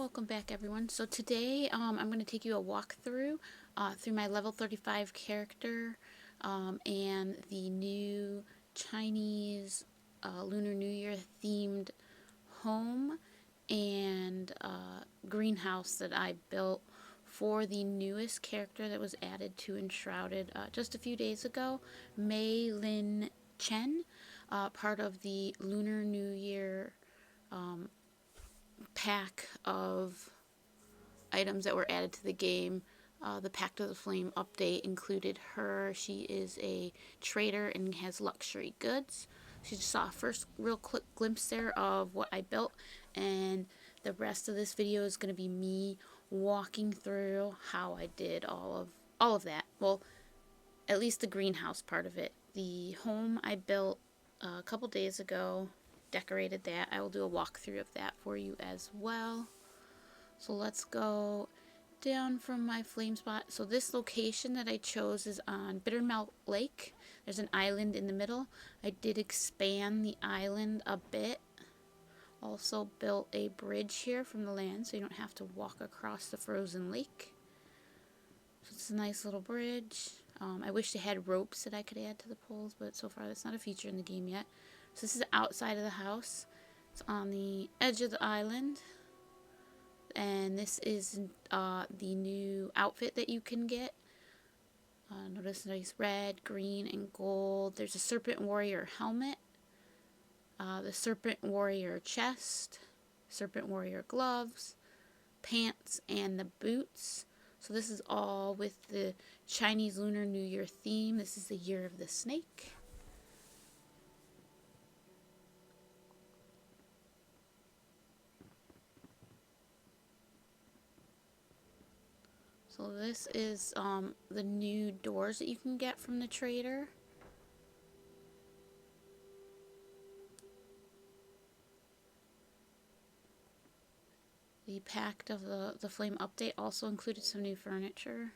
Welcome back, everyone. So today I'm going to take you a walkthrough through my level 35 character and the new Chinese Lunar New Year themed home and greenhouse that I built for the newest character that was added to Enshrouded just a few days ago, Mei-Yin Chen, part of the Lunar New Year pack of items that were added to the game. The Pact of the Flame update included her. She is a trader and has luxury goods. So you just saw a first real quick glimpse there of what I built, and the rest of this video is going to be me walking through how I did all of that. Well, at least the greenhouse part of it. The home I built a couple days ago, decorated that. I will do a walkthrough of that for you as well. So let's go down from my flame spot. So this location that I chose is on Bittermelt Lake. There's an island in the middle. I did expand the island a bit. Also built a bridge here from the land so you don't have to walk across the frozen lake. So it's a nice little bridge. I wish they had ropes that I could add to the poles, but so far that's not a feature in the game yet. So this is outside of the house. It's on the edge of the island. And this is the new outfit that you can get. Notice nice red, green, and gold. There's a Serpent Warrior helmet, the Serpent Warrior chest, Serpent Warrior gloves, pants, and the boots. So this is all with the Chinese Lunar New Year theme. This is the Year of the Snake. So this is the new doors that you can get from the trader. The Pact of the Flame update also included some new furniture.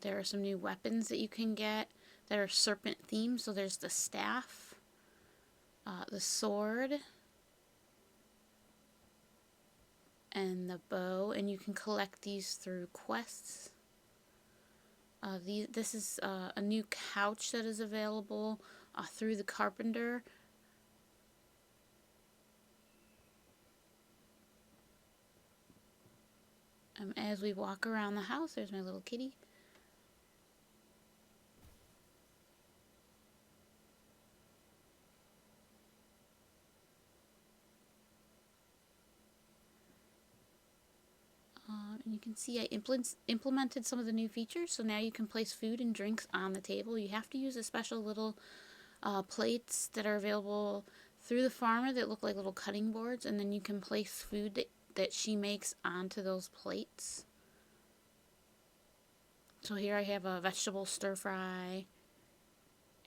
There are some new weapons that you can get that are serpent themed. So there's the staff, the sword, and the bow, and you can collect these through quests. This is a new couch that is available through the carpenter. As we walk around the house, there's my little kitty. And you can see I implemented some of the new features, so now you can place food and drinks on the table. You have to use a special little plates that are available through the farmer that look like little cutting boards, and then you can place food that she makes onto those plates. So here I have a vegetable stir fry,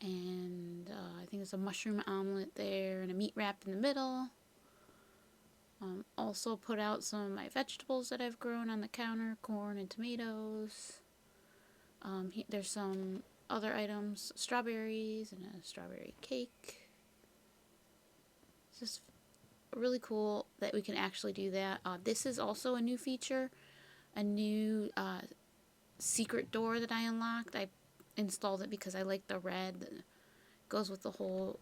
and I think there's a mushroom omelet there, and a meat wrap in the middle. Also put out some of my vegetables that I've grown on the counter, corn and tomatoes. There's some other items, strawberries and a strawberry cake. It's just really cool that we can actually do that. This is also a new feature, a new secret door that I unlocked. I installed it because I like the red that goes with the whole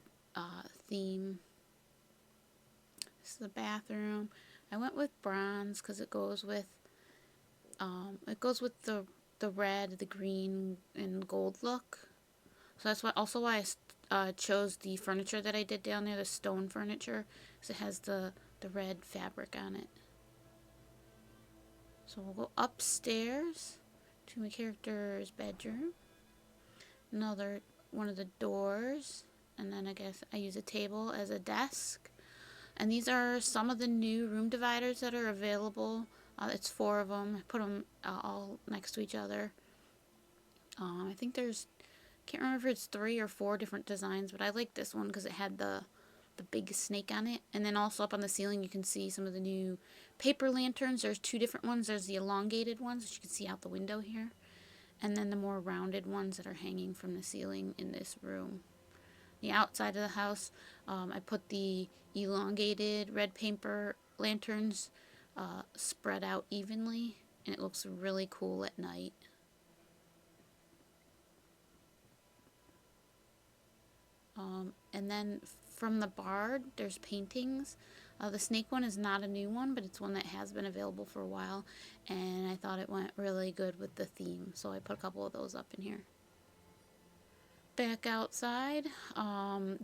theme. This is the bathroom. I went with bronze because it goes with the red, the green, and gold look. So that's why I chose the furniture that I did down there, the stone furniture, because it has the red fabric on it. So we'll go upstairs to my character's bedroom. Another one of the doors, and then I guess I use a table as a desk. And these are some of the new room dividers that are available. It's 4 of them. I put them all next to each other. I think can't remember if it's 3 or 4 different designs, but I like this one because it had the big snake on it. And then also up on the ceiling you can see some of the new paper lanterns. There's 2 different ones. There's the elongated ones, which you can see out the window here, and then the more rounded ones that are hanging from the ceiling in this room. The outside of the house, I put the elongated red paper lanterns spread out evenly, and it looks really cool at night. And then from the Bard, there's paintings. The snake one is not a new one, but it's one that has been available for a while, and I thought it went really good with the theme, so I put a couple of those up in here. Back outside,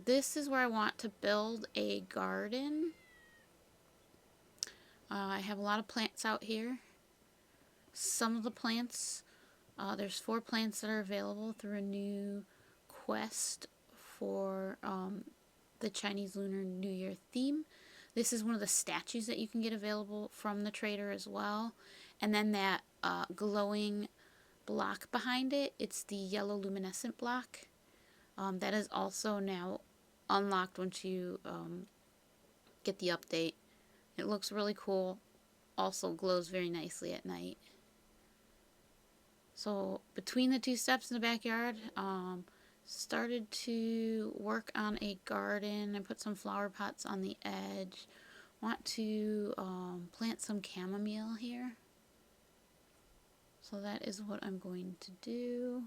this is where I want to build a garden. I have a lot of plants out here. Some of the plants, there's 4 plants that are available through a new quest for the Chinese Lunar New Year theme. This is one of the statues that you can get available from the trader as well. And then that glowing block behind it, it's the yellow luminescent block. That is also now unlocked once you get the update. It looks really cool. Also glows very nicely at night. So between the 2 steps in the backyard, started to work on a garden. I put some flower pots on the edge. Want to plant some chamomile here. So that is what I'm going to do.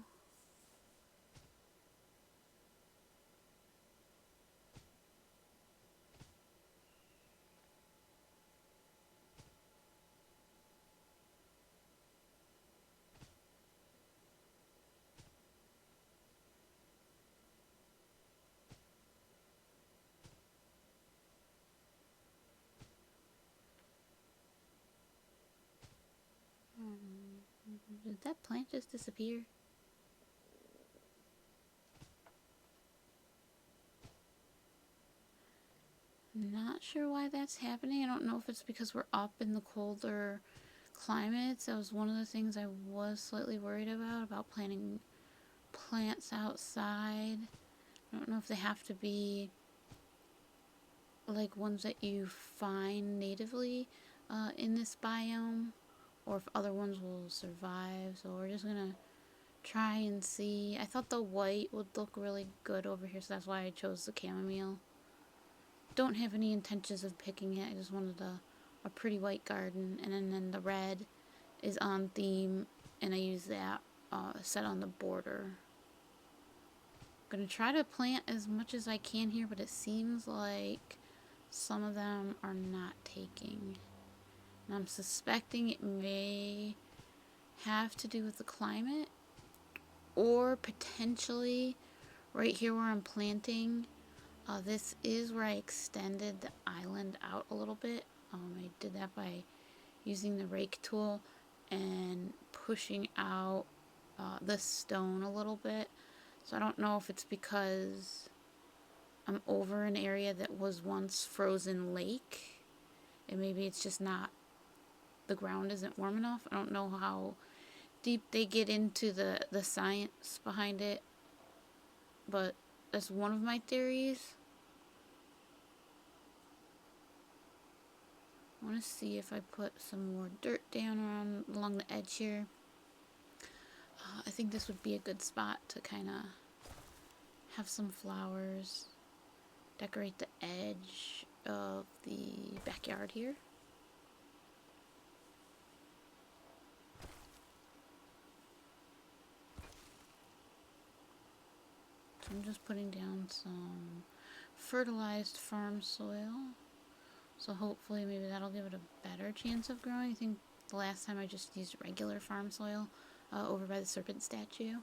Did that plant just disappear? Not sure why that's happening. I don't know if it's because we're up in the colder climates. That was one of the things I was slightly worried about planting plants outside. I don't know if they have to be like ones that you find natively in this biome, or if other ones will survive. So we're just gonna try and see. I thought the white would look really good over here, so that's why I chose the chamomile. Don't have any intentions of picking it. I just wanted a pretty white garden, and then the red is on theme, and I use that set on the border. I'm gonna try to plant as much as I can here, but it seems like some of them are not taking. And I'm suspecting it may have to do with the climate, or potentially right here where I'm planting. This is where I extended the island out a little bit. I did that by using the rake tool and pushing out the stone a little bit. So I don't know if it's because I'm over an area that was once frozen lake, and maybe it's just not, the ground isn't warm enough. I don't know how deep they get into the science behind it, but that's one of my theories. I want to see if I put some more dirt down around along the edge here. I think this would be a good spot to kind of have some flowers, decorate the edge of the backyard here. So I'm just putting down some fertilized farm soil. So hopefully maybe that'll give it a better chance of growing. I think the last time I just used regular farm soil over by the serpent statue.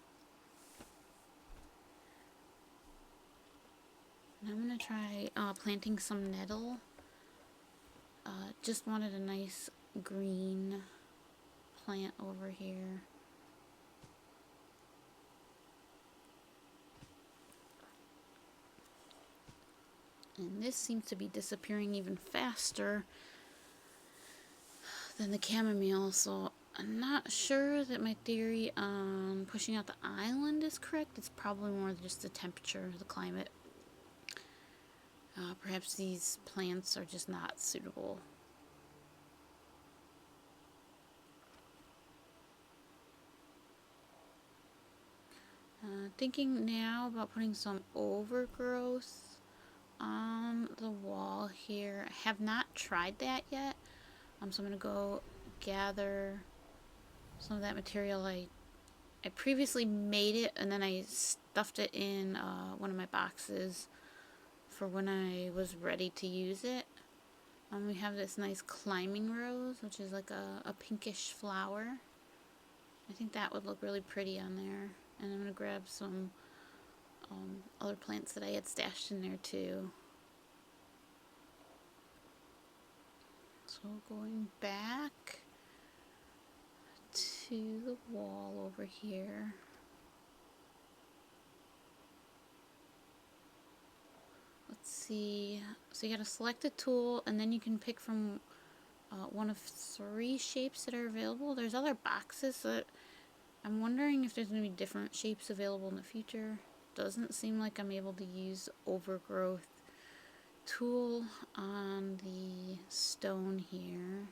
And I'm going to try planting some nettle. Just wanted a nice green plant over here. And this seems to be disappearing even faster than the chamomile, so I'm not sure that my theory on pushing out the island is correct. It's probably more just the temperature, the climate. Perhaps these plants are just not suitable. Thinking now about putting some overgrowth on the wall here. I have not tried that yet. So I'm going to go gather some of that material. I previously made it, and then I stuffed it in one of my boxes for when I was ready to use it. We have this nice climbing rose, which is like a pinkish flower. I think that would look really pretty on there. And I'm going to grab some other plants that I had stashed in there too. So going back to the wall over here. Let's see. So you got to select a tool, and then you can pick from one of 3 shapes that are available. There's other boxes, so I'm wondering if there's going to be different shapes available in the future. Doesn't seem like I'm able to use overgrowth tool on the stone here.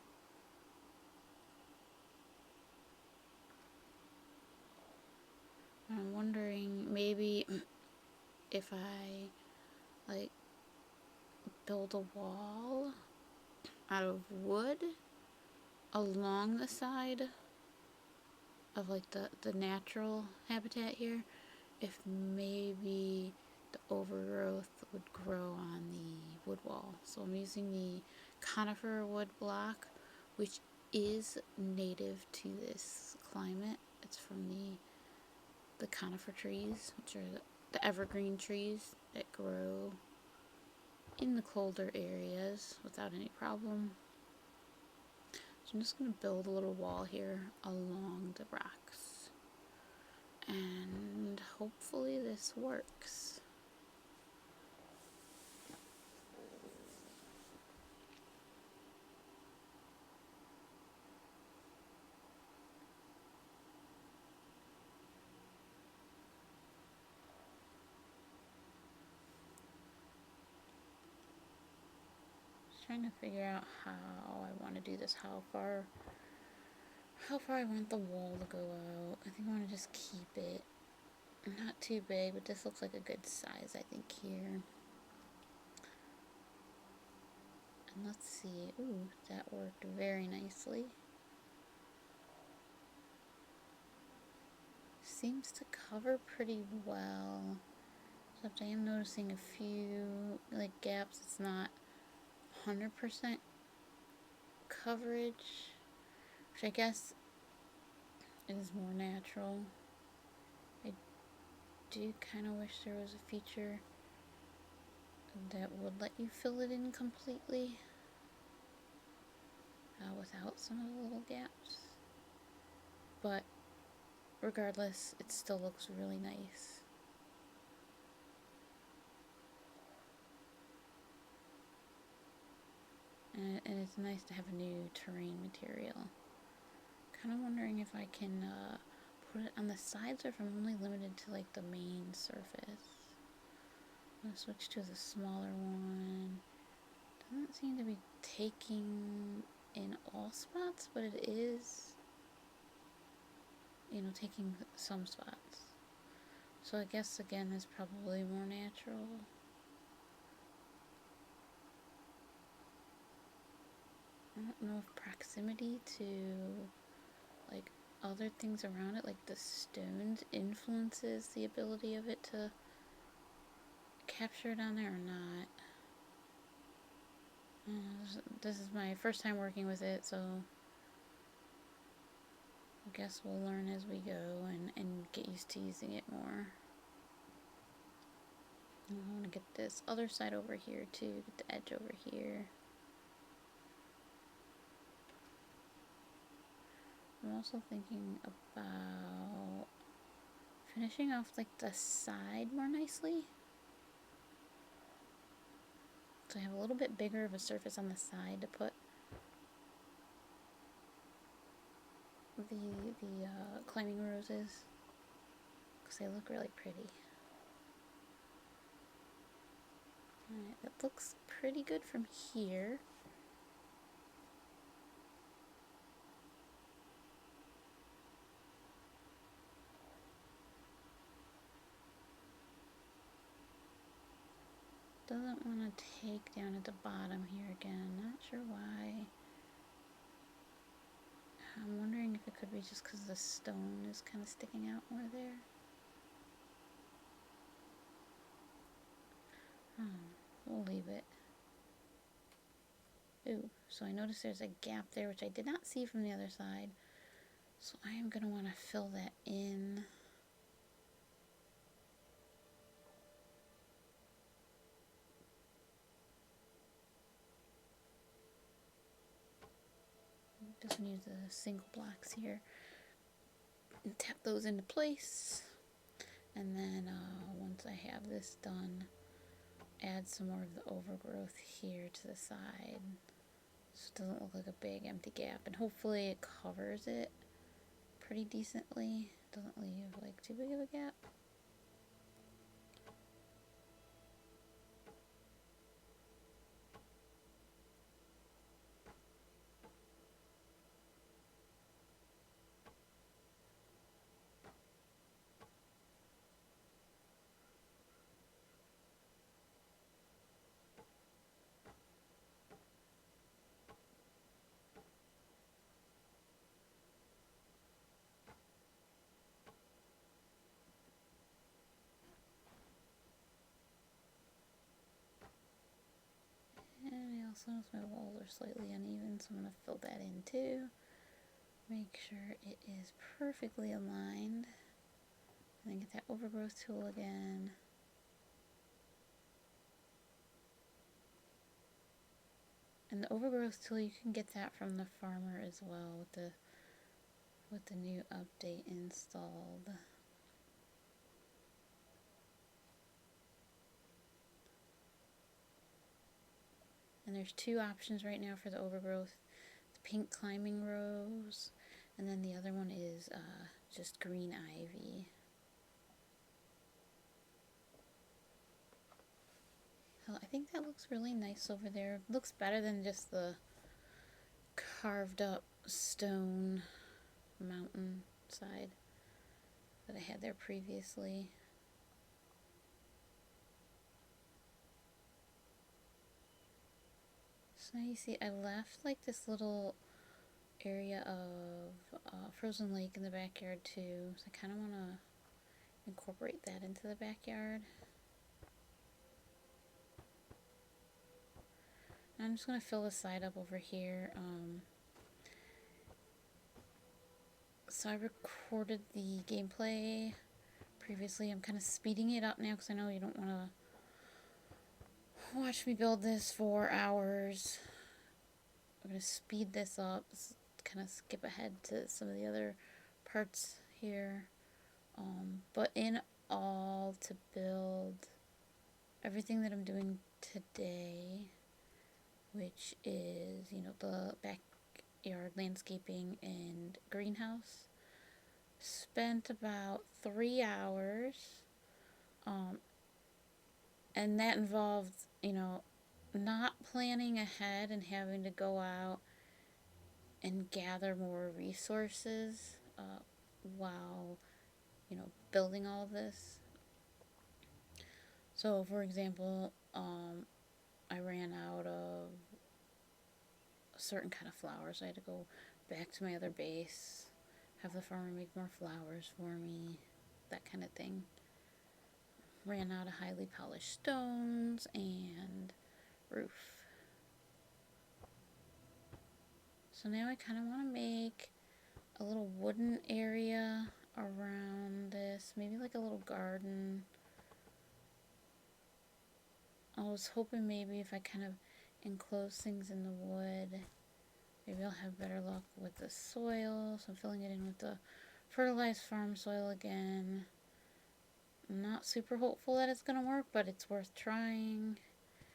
I'm wondering maybe if I like build a wall out of wood along the side of like the natural habitat here, if maybe the overgrowth would grow on the wood wall. So I'm using the conifer wood block, which is native to this climate. It's from the conifer trees, which are the evergreen trees that grow in the colder areas without any problem. So I'm just going to build a little wall here along the rocks, and hopefully this works. Trying to figure out how I want to do this, how far I want the wall to go out. I think I want to just keep it not too big, but this looks like a good size, I think, here. And let's see. Ooh, that worked very nicely. Seems to cover pretty well. Except I am noticing a few like gaps. It's not 100% coverage, which I guess is more natural. I do kind of wish there was a feature that would let you fill it in completely without some of the little gaps. But regardless, it still looks really nice. And it's nice to have a new terrain material. Kind of wondering if I can put it on the sides or if I'm only limited to like the main surface. I'm going to switch to the smaller one. Doesn't seem to be taking in all spots, but it is, taking some spots. So I guess again, it's probably more natural. I don't know if proximity to like other things around it, like the stones, influences the ability of it to capture it on there or not. This is my first time working with it, so I guess we'll learn as we go and get used to using it more. I want to get this other side over here too, get the edge over here. I'm also thinking about finishing off like the side more nicely. So I have a little bit bigger of a surface on the side to put the climbing roses, because they look really pretty. Alright, it looks pretty good from here. Doesn't want to take down at the bottom here again. Not sure why. it's just because the stone is kind of sticking out more there. We'll leave it. Ooh, so I noticed there's a gap there, which I did not see from the other side. So I am going to want to fill that in. Just use the single blocks here and tap those into place. And then once I have this done, add some more of the overgrowth here to the side so it doesn't look like a big empty gap, and hopefully it covers it pretty decently. Doesn't leave like too big of a gap. And I also notice my walls are slightly uneven, so I'm going to fill that in too. Make sure it is perfectly aligned. And then get that overgrowth tool again. And the overgrowth tool, you can get that from the farmer as well with the new update installed. And there's two options right now for the overgrowth. The pink climbing rose, and then the other one is just green ivy. So I think that looks really nice over there. It looks better than just the carved up stone mountain side that I had there previously. So now you see I left like this little area of frozen lake in the backyard too, so I kind of want to incorporate that into the backyard. And I'm just going to fill the side up over here. So I recorded the gameplay previously. I'm kind of speeding it up now because I know you don't want to watch me build this for hours. I'm going to speed this up, kind of skip ahead to some of the other parts here. But in all, to build everything that I'm doing today, which is, you know, the backyard landscaping and greenhouse, spent about 3 hours. And that involved, you know, not planning ahead and having to go out and gather more resources while, you know, building all of this. So, for example, I ran out of a certain kind of flowers. I had to go back to my other base, have the farmer make more flowers for me, that kind of thing. Ran out of highly polished stones and roof. So now I kind of want to make a little wooden area around this, maybe like a little garden. I was hoping maybe if I kind of enclose things in the wood, maybe I'll have better luck with the soil. So I'm filling it in with the fertilized farm soil again. I'm not super hopeful that it's going to work, but it's worth trying.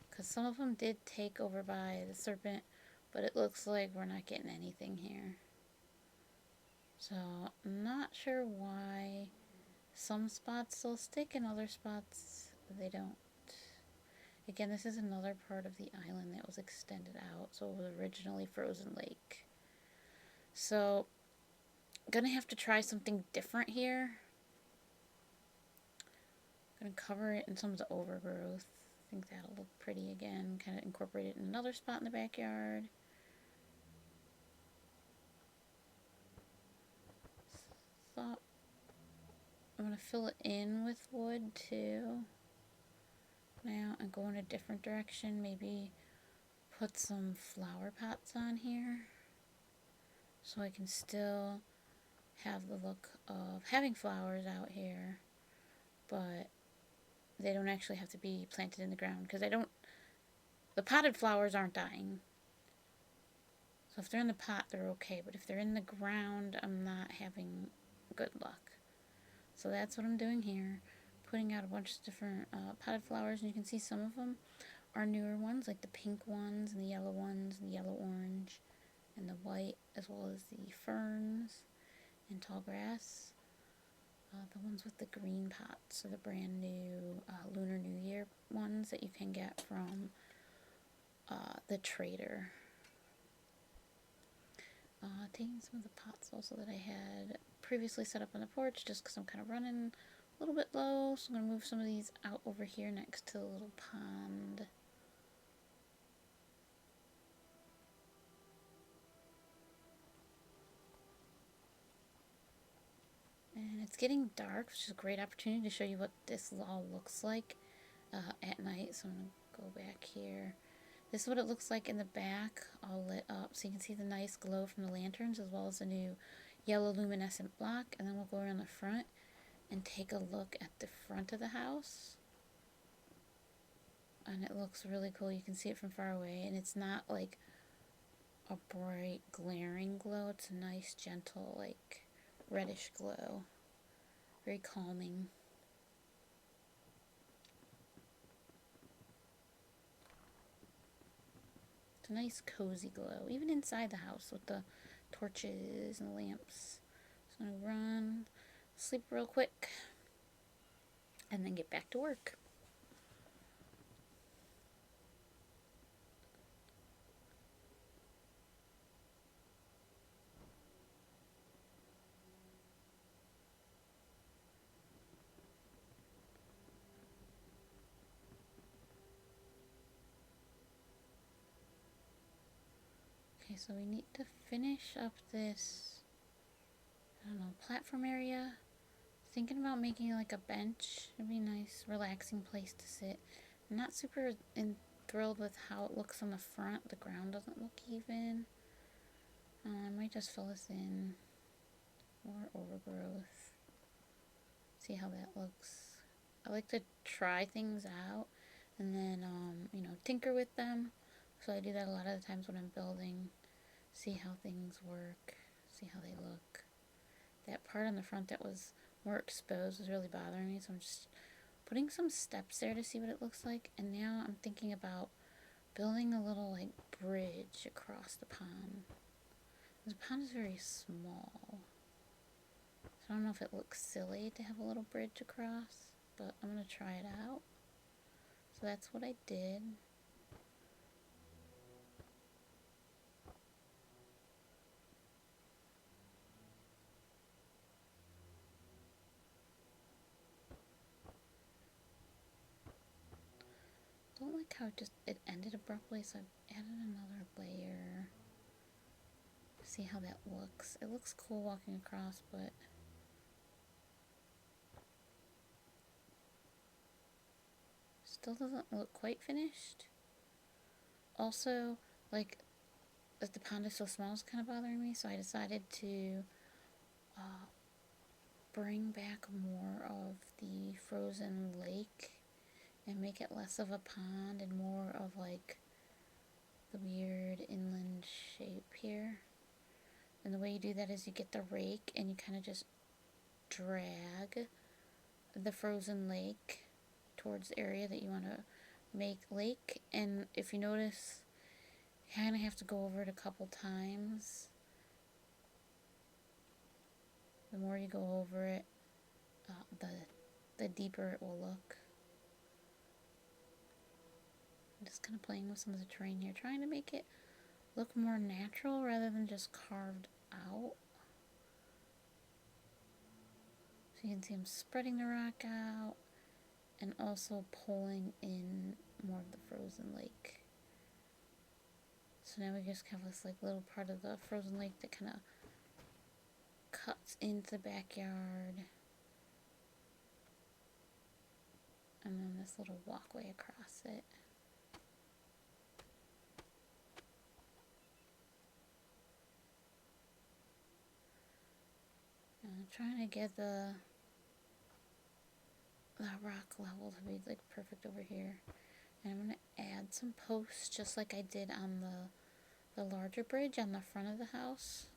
Because some of them did take over by the serpent, but it looks like we're not getting anything here. So I'm not sure why some spots still stick and other spots they don't. Again, this is another part of the island that was extended out, so it was originally frozen lake. So, gonna have to try something different here. Gonna cover it in some of the overgrowth. I think that'll look pretty again. Kind of incorporate it in another spot in the backyard. going to fill it in with wood too now and go in a different direction. Maybe put some flower pots on here so I can still have the look of having flowers out here, but they don't actually have to be planted in the ground, because the potted flowers aren't dying. So if they're in the pot, they're okay, but if they're in the ground, I'm not having good luck. So that's what I'm doing here, putting out a bunch of different potted flowers, and you can see some of them are newer ones, like the pink ones, and the yellow ones, and the yellow-orange, and the white, as well as the ferns and tall grass. The ones with the green pots are the brand new Lunar New Year ones that you can get from the trader. Taking some of the pots also that I had previously set up on the porch, just because I'm kind of running a little bit low, so I'm going to move some of these out over here next to the little pond. And it's getting dark, which is a great opportunity to show you what this all looks like at night. So I'm going to go back here. This is what it looks like in the back, all lit up. So you can see the nice glow from the lanterns, as well as the new yellow luminescent block. And then we'll go around the front and take a look at the front of the house. And it looks really cool. You can see it from far away. And it's not like a bright, glaring glow. It's a nice, gentle, like reddish glow. Very calming. It's a nice cozy glow, even inside the house with the torches and the lamps. So I'm gonna run, sleep real quick, and then get back to work. Okay, so we need to finish up this, I don't know, platform area. Thinking about making like a bench. It'd be a nice, relaxing place to sit. I'm not super thrilled with how it looks on the front. The ground doesn't look even. I might just fill this in. More overgrowth. See how that looks. I like to try things out and then, tinker with them. So I do that a lot of the times when I'm building. See how things work. See how they look. That part on the front that was more exposed was really bothering me, so I'm just putting some steps there to see what it looks like. And now I'm thinking about building a little like bridge across the pond. The pond is very small, so I don't know if it looks silly to have a little bridge across, but I'm gonna try it out. So that's what I did. Don't like how it ended abruptly, so I've added another layer. See how that looks. It looks cool walking across, but still doesn't look quite finished. Also, like, as the pond is so small, it's kind of bothering me, so I decided to bring back more of the frozen lake and make it less of a pond and more of like the weird inland shape here. And the way you do that is you get the rake and you kind of just drag the frozen lake towards the area that you want to make lake. And if you notice, you kind of have to go over it a couple times. The more you go over it, the deeper it will look. I'm just kind of playing with some of the terrain here, trying to make it look more natural rather than just carved out. So you can see I'm spreading the rock out and also pulling in more of the frozen lake. So now we just have this like little part of the frozen lake that kind of cuts into the backyard. and then this little walkway across it. And I'm trying to get the rock level to be like perfect over here. And I'm going to add some posts just like I did on the larger bridge on the front of the house.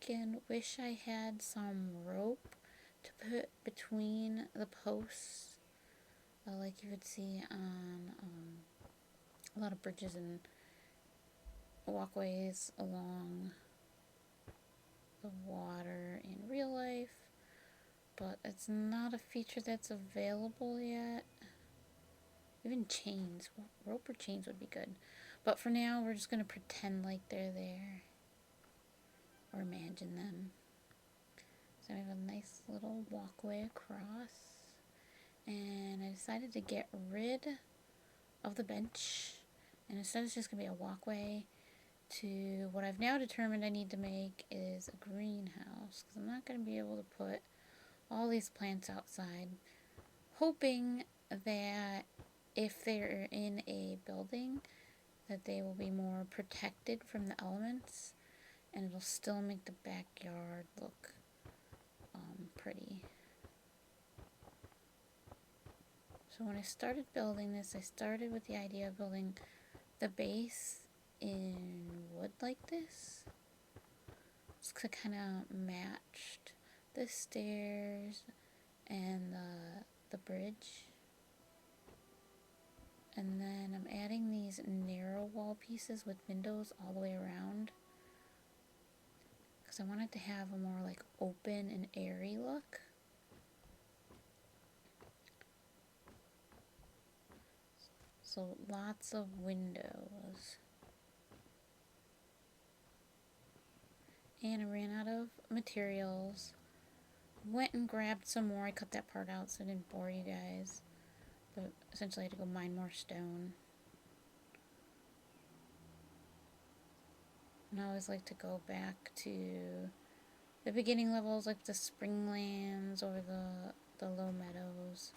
Again, wish I had some rope to put between the posts, like you would see on a lot of bridges and walkways along the water in real life, but it's not a feature that's available yet. Even chains, rope or chains would be good, but for now we're just going to pretend like they're there, or imagine them. So I have a nice little walkway across, and I decided to get rid of the bench, and instead it's just going to be a walkway to what I've now determined I need to make is a greenhouse, because I'm not going to be able to put all these plants outside, hoping that if they're in a building that they will be more protected from the elements, and it'll still make the backyard look pretty. So when I started building this, I started with the idea of building the base in wood like this. Just to kind of matched the stairs and the bridge. And then I'm adding these narrow wall pieces with windows all the way around, because I wanted to have a more like open and airy look. So lots of windows. And I ran out of materials. Went and grabbed some more. I cut that part out so I didn't bore you guys. But essentially I had to go mine more stone. And I always like to go back to the beginning levels, like the springlands or the low meadows.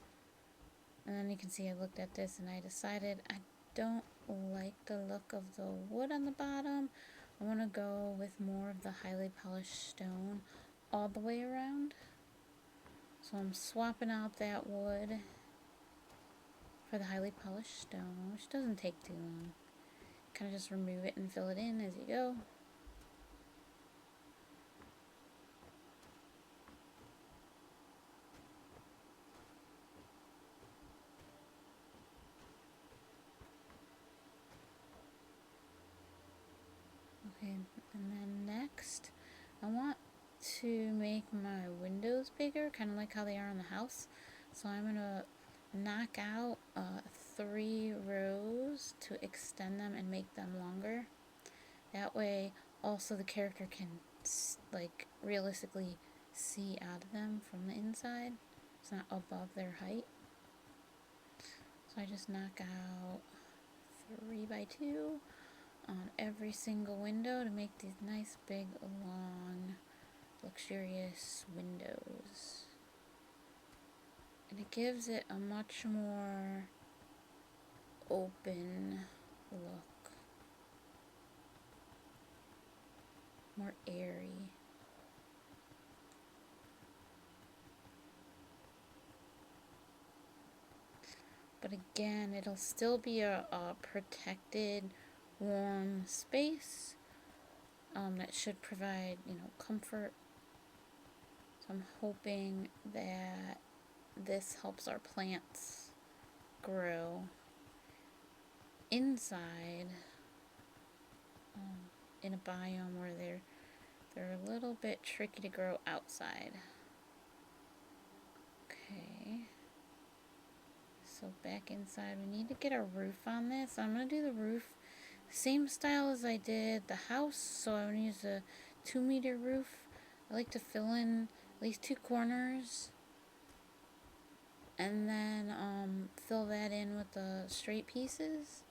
And then you can see I looked at this and I decided I don't like the look of the wood on the bottom. I want to go with more of the highly polished stone all the way around. So I'm swapping out that wood for the highly polished stone, which doesn't take too long. Kind of just remove it and fill it in as you go. Okay, and then next, I want to make my windows bigger, kind of like how they are on the house. So I'm going to knock out 3 rows to extend them and make them longer. That way, also the character can like realistically see out of them from the inside. It's not above their height. So I just knock out 3 by 2 on every single window to make these nice big long luxurious windows. And it gives it a much more open look, more airy. But again, it'll still be a protected, warm space that should provide, comfort. So I'm hoping that this helps our plants grow inside in a biome where they're a little bit tricky to grow outside. Okay. So back inside, we need to get a roof on this. I'm going to do the roof same style as I did the house. So I'm going to use a 2-meter roof. I like to fill in at least 2 corners. And then fill that in with the straight pieces.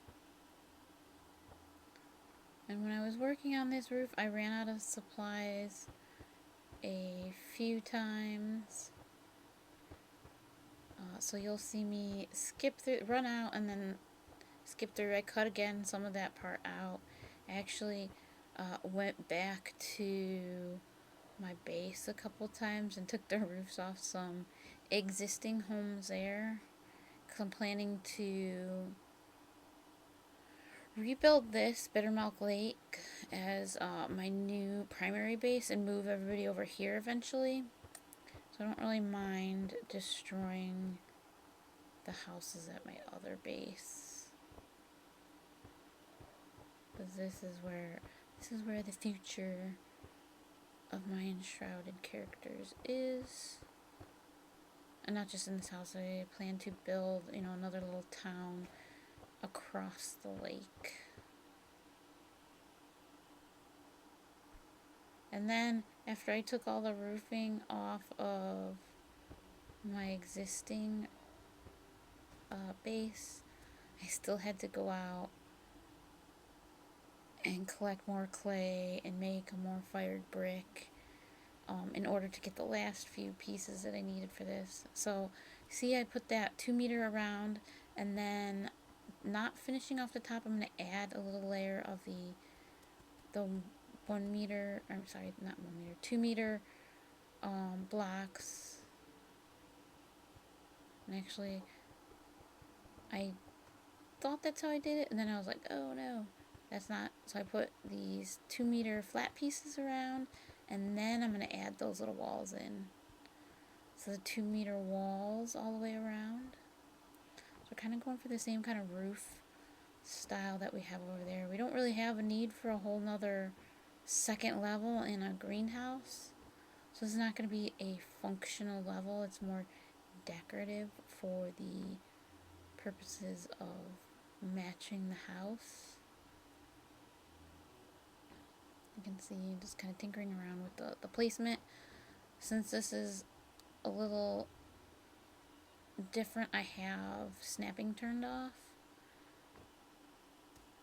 And when I was working on this roof, I ran out of supplies a few times. So you'll see me skip through, run out, and then skip through. I cut again some of that part out. I actually went back to my base a couple times and took the roofs off some existing homes there, because I'm planning to rebuild this Bittermelt Lake as my new primary base and move everybody over here eventually. So I don't really mind destroying the houses at my other base, because this is where the future of my Enshrouded characters is. And not just in this house, I plan to build, another little town across the lake. And then, after I took all the roofing off of my existing base, I still had to go out and collect more clay and make a more fired brick in order to get the last few pieces that I needed for this. So, see, I put that 2 meter around, and then not finishing off the top, I'm going to add a little layer of the 1 meter, I'm sorry, not 1 meter, 2 meter blocks. And actually, I thought that's how I did it, and then I was like, oh no, that's not. So I put these 2 meter flat pieces around, and then I'm going to add those little walls in. So the 2 meter walls all the way around. So we're kind of going for the same kind of roof style that we have over there. We don't really have a need for a whole nother second level in a greenhouse. So it's not going to be a functional level. It's more decorative for the purposes of matching the house. You can see just kind of tinkering around with the placement. Since this is a little different, I have snapping turned off.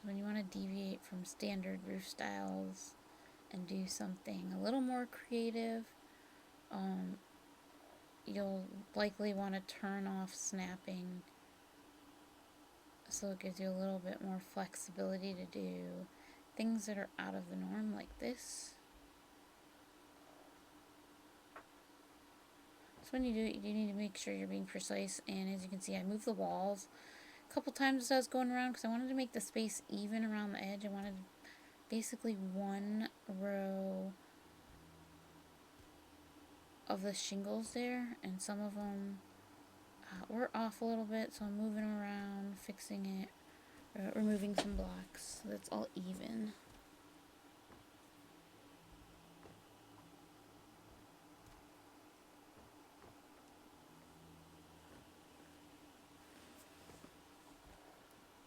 When you want to deviate from standard roof styles and do something a little more creative, you'll likely want to turn off snapping, so it gives you a little bit more flexibility to do things that are out of the norm like this. So when you do it, you need to make sure you're being precise, and as you can see, I moved the walls a couple times as I was going around because I wanted to make the space even around the edge. I wanted basically one row of the shingles there, and some of them were off a little bit, so I'm moving them around, fixing it, removing some blocks so that's all even.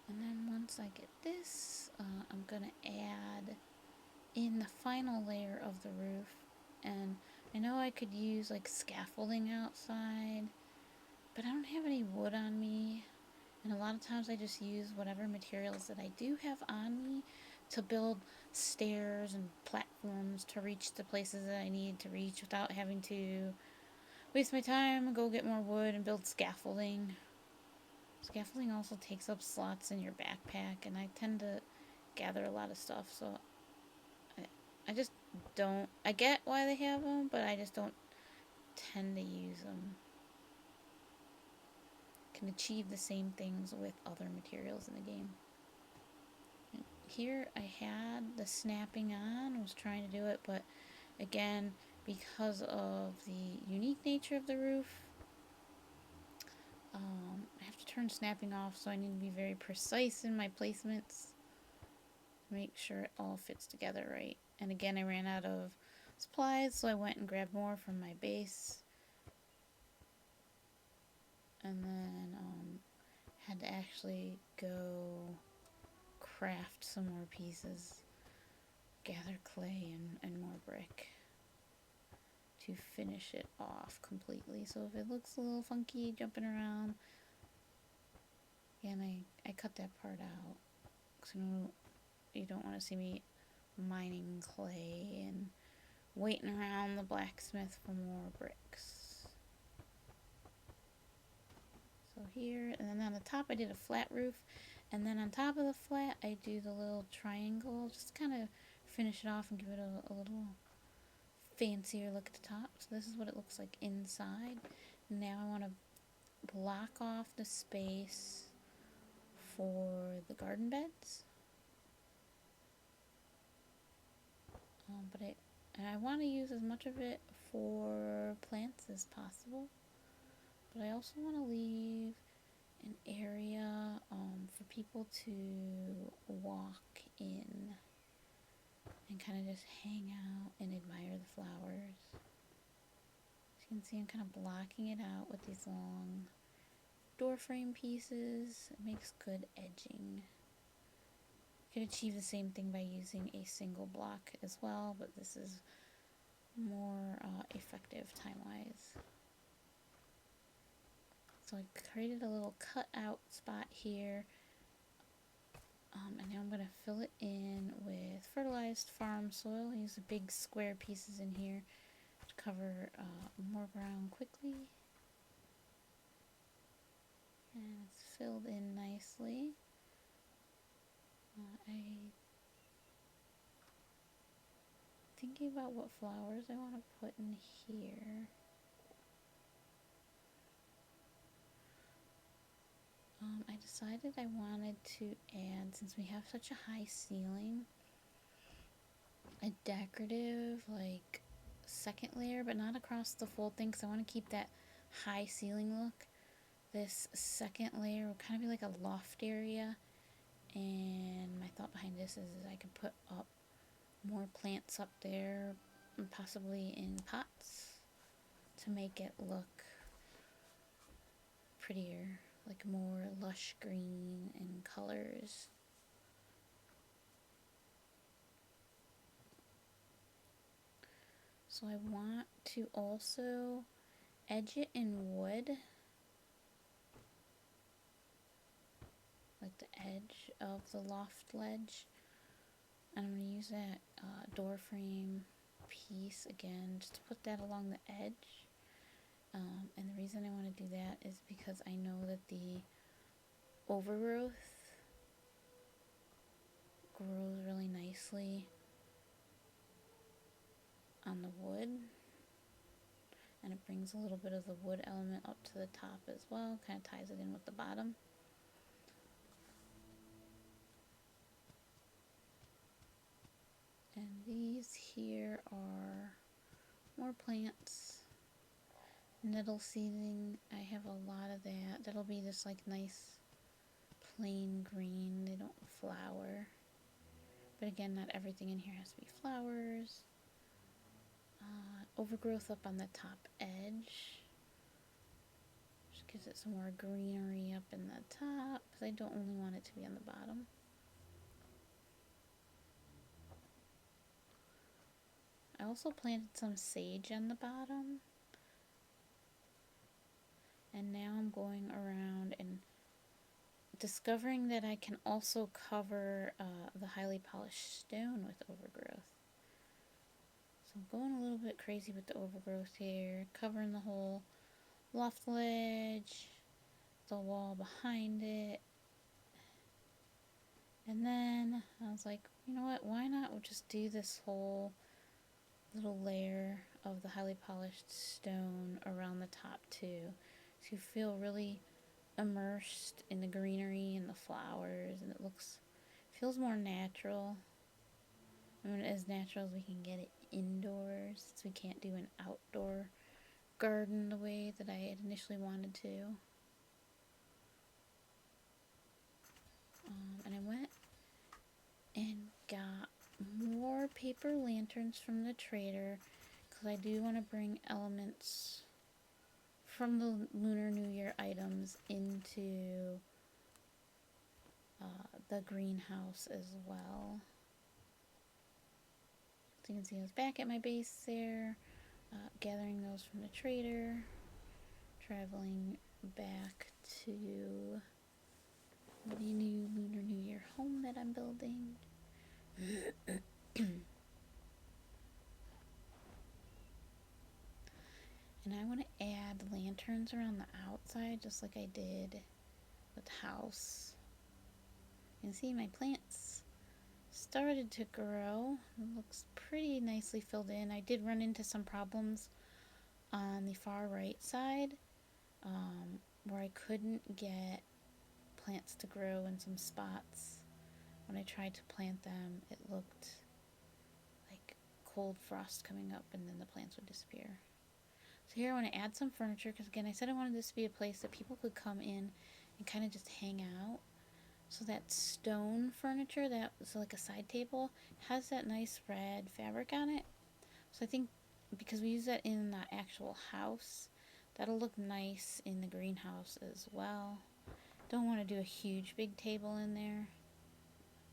And then once I get this, I'm gonna add in the final layer of the roof. And I know I could use like scaffolding outside, but I don't have any wood on me. And a lot of times I just use whatever materials that I do have on me to build stairs and platforms to reach the places that I need to reach without having to waste my time and go get more wood and build scaffolding. Scaffolding also takes up slots in your backpack, and I tend to gather a lot of stuff, so I just don't. I get why they have them, but I just don't tend to use them. Can achieve the same things with other materials in the game. Here I had the snapping on, I was trying to do it, but again, because of the unique nature of the roof, I have to turn snapping off, so I need to be very precise in my placements to make sure it all fits together right. And again, I ran out of supplies, so I went and grabbed more from my base. And then had to actually go craft some more pieces, gather clay and more brick to finish it off completely. So if it looks a little funky jumping around, again, I cut that part out because you don't want to see me mining clay and waiting around the blacksmith for more bricks. So here, and then on the top I did a flat roof, and then on top of the flat I do the little triangle, just kind of finish it off and give it a little fancier look at the top. So this is what it looks like inside. Now I want to block off the space for the garden beds. And I want to use as much of it for plants as possible. But I also want to leave an area for people to walk in and kind of just hang out and admire the flowers. As you can see, I'm kind of blocking it out with these long door frame pieces. It makes good edging. You could achieve the same thing by using a single block as well, but this is more effective time-wise. So I created a little cutout spot here, and now I'm going to fill it in with fertilized farm soil. I use the big square pieces in here to cover more ground quickly. And it's filled in nicely. I'm thinking about what flowers I want to put in here. I decided I wanted to add, since we have such a high ceiling, a decorative like second layer, but not across the full thing, because I want to keep that high ceiling look. This second layer will kind of be like a loft area, and my thought behind this is I could put up more plants up there, possibly in pots, to make it look prettier, like more lush green and colors. So I want to also edge it in wood, like the edge of the loft ledge. And I'm going to use that door frame piece again, just to put that along the edge. And the reason I want to do that is because I know that the overgrowth grows really nicely on the wood, and it brings a little bit of the wood element up to the top as well, kind of ties it in with the bottom. And these here are more plants. Nettle seeding, I have a lot of that. That'll be this like nice plain green. They don't flower. But again, not everything in here has to be flowers. Overgrowth up on the top edge. Just gives it some more greenery up in the top, because I don't only want it to be on the bottom. I also planted some sage on the bottom. And now I'm going around and discovering that I can also cover the highly polished stone with overgrowth. So I'm going a little bit crazy with the overgrowth here, covering the whole loft ledge, the wall behind it. And then I was like, you know what, why not we'll just do this whole little layer of the highly polished stone around the top too. So you feel really immersed in the greenery and the flowers, and it feels more natural. I mean, as natural as we can get it indoors, since we can't do an outdoor garden the way that I had initially wanted to. And I went and got more paper lanterns from the trader, because I do want to bring elements from the Lunar New Year items into the greenhouse as well. So you can see I was back at my base there, gathering those from the trader, traveling back to the new Lunar New Year home that I'm building. And I want to add add lanterns around the outside, just like I did with the house. You can see my plants started to grow. It looks pretty nicely filled in. I did run into some problems on the far right side where I couldn't get plants to grow in some spots. When I tried to plant them, it looked like cold frost coming up and then the plants would disappear. So here I want to add some furniture because, again, I said I wanted this to be a place that people could come in and kind of just hang out. So that stone furniture, that was like a side table, has that nice red fabric on it. So I think because we use that in the actual house, that'll look nice in the greenhouse as well. Don't want to do a huge big table in there.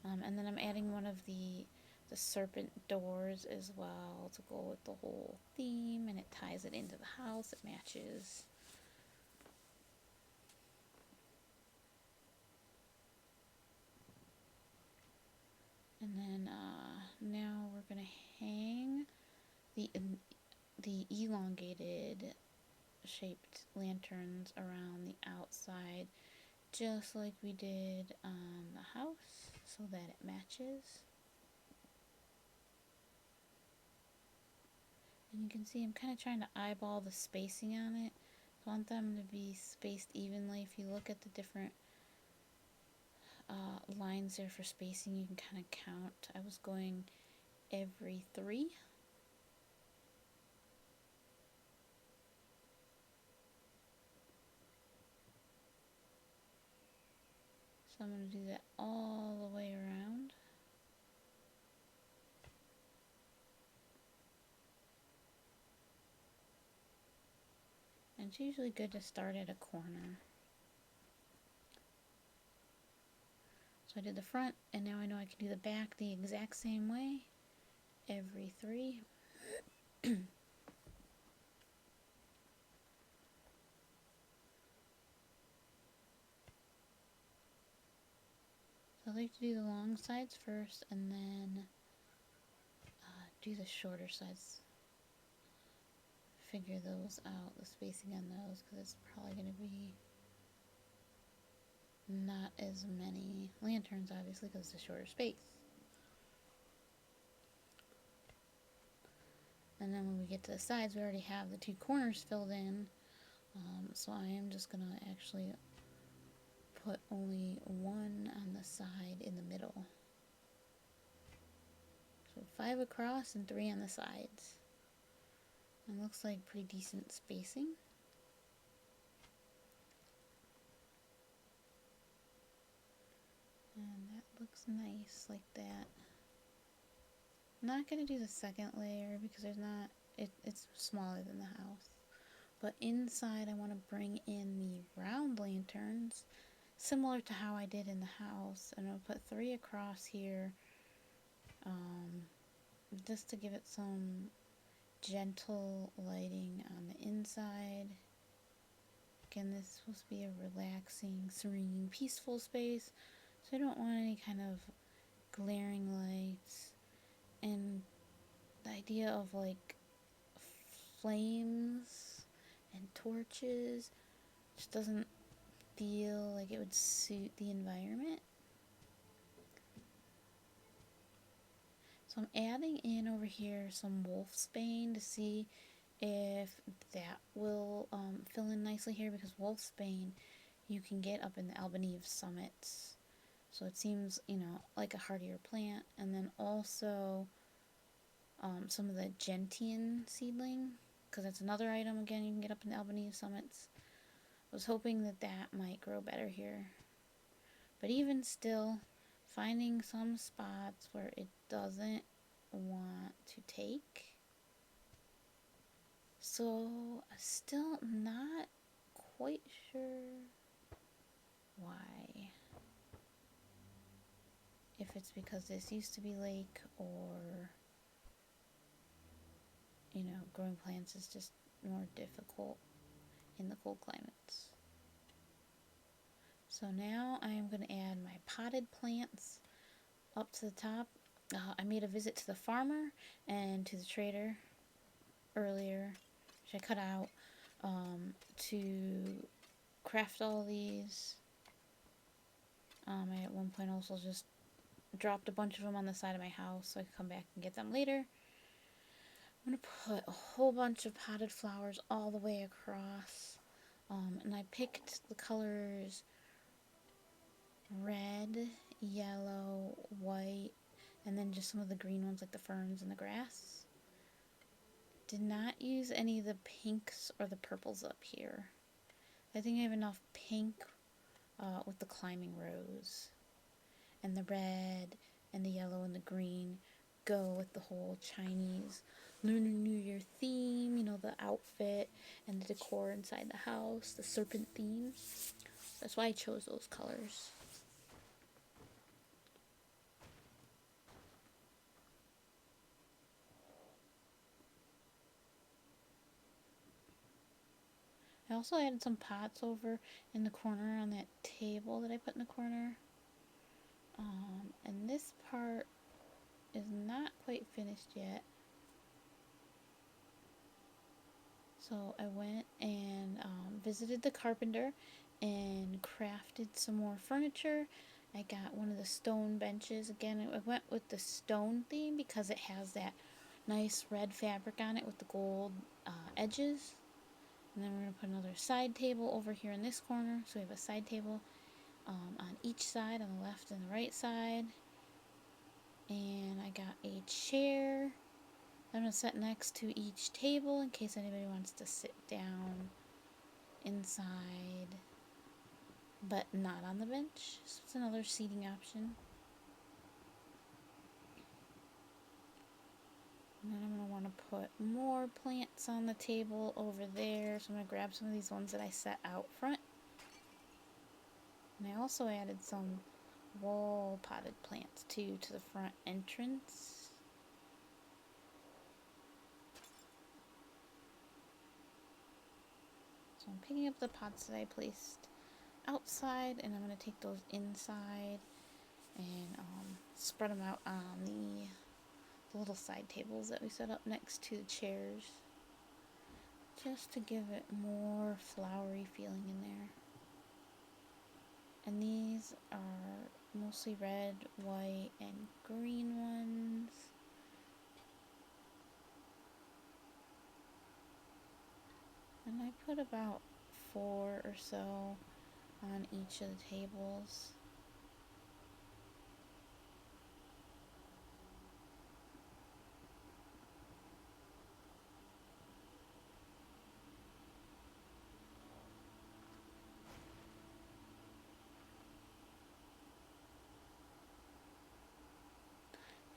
And then I'm adding one of the serpent doors as well to go with the whole theme, and it ties it into the house. It matches. And then now we're gonna hang the elongated shaped lanterns around the outside, just like we did on the house, so that it matches. And you can see I'm kind of trying to eyeball the spacing on it. I want them to be spaced evenly. If you look at the different lines there for spacing, you can kind of count. I was going every 3. So I'm going to do that all the way around. And it's usually good to start at a corner. So I did the front, and now I know I can do the back the exact same way, every 3. So I like to do the long sides first, and then do the shorter sides. Figure those out, the spacing on those, because it's probably going to be not as many lanterns, obviously, because it's a shorter space. And then when we get to the sides, we already have the 2 corners filled in. So I am just going to actually put only 1 on the side in the middle. So 5 across and 3 on the sides. And looks like pretty decent spacing. And that looks nice like that. I'm not going to do the second layer because there's not, it's smaller than the house. But inside I want to bring in the round lanterns, similar to how I did in the house. And I'll put 3 across here, just to give it some gentle lighting on the inside. Again, this is supposed to be a relaxing, serene, peaceful space, so I don't want any kind of glaring lights. And the idea of like flames and torches just doesn't feel like it would suit the environment. So I'm adding in over here some wolfsbane to see if that will fill in nicely here, because wolfsbane you can get up in the Albaneve Summits. So it seems, like a hardier plant. And then also some of the gentian seedling, because that's another item, again, you can get up in the Albaneve Summits. I was hoping that that might grow better here. But even still, finding some spots where it doesn't want to take. So, still not quite sure why. If it's because this used to be lake, or, growing plants is just more difficult in the cold climates. So now I am going to add my potted plants up to the top. I made a visit to the farmer and to the trader earlier, which I cut out. to craft all these. I at one point also just dropped a bunch of them on the side of my house so I could come back and get them later. I'm going to put a whole bunch of potted flowers all the way across. And I picked the colors red, yellow, white, and then just some of the green ones like the ferns and the grass. Did not use any of the pinks or the purples up here. I think I have enough pink with the climbing rose. And the red and the yellow and the green go with the whole Chinese Lunar New Year theme, you know, the outfit and the decor inside the house, the serpent theme. That's why I chose those colors. I also added some pots over in the corner on that table that I put in the corner. And this part is not quite finished yet. So I went and visited the carpenter and crafted some more furniture. I got one of the stone benches. Again, I went with the stone theme because it has that nice red fabric on it with the gold edges. And then we're going to put another side table over here in this corner. So we have a side table on each side, on the left and the right side. And I got a chair I'm going to set next to each table in case anybody wants to sit down inside, but not on the bench. So it's another seating option. And then I'm going to want to put more plants on the table over there. So I'm going to grab some of these ones that I set out front. And I also added some wall potted plants too to the front entrance. So I'm picking up the pots that I placed outside and I'm going to take those inside and spread them out on the little side tables that we set up next to the chairs, just to give it more flowery feeling in there. And these are mostly red, white, and green ones. And I put about 4 or so on each of the tables.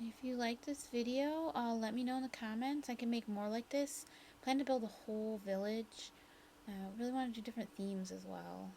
If you like this video, let me know in the comments. I can make more like this. Plan to build a whole village. I really want to do different themes as well.